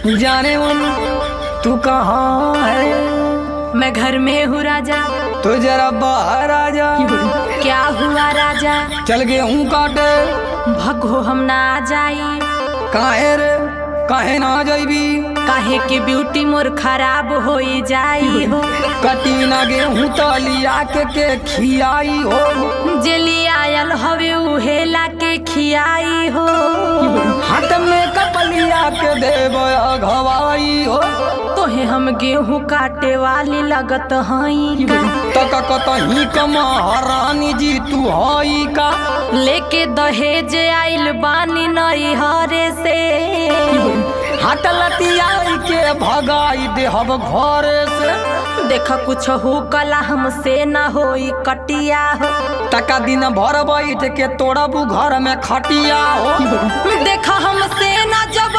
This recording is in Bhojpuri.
जाने मन तू कहाँ है? मैं घर में हूँ राजा। तो जरा बाहर आ जा। क्या हुआ राजा? चल गेहूं काटे। भगो हम ना आ जाई। काहे रे काहे ना जाइबी? काहे के ब्यूटी मोर खराब हो जाई हो। कटी ना गेहूं तलिया के खियाई हो। जेली आयल हवे उहेला के खियाई हो। हाथ में कपलिया के देव घवाई हो। तोहे हम गेहूं काटे वाली लगत हई का? तक कतही कमहारानी जी तू हई का? लेके दहेज आइल बानी नई हरे से। हाथ लतियाई के भगाई देहब घरे से। देख कुछ हो कला हमसे न होई कटिया हो। तका दिन भर बैठ के तोड़बू घर में खटिया हो। देख हमसे न जब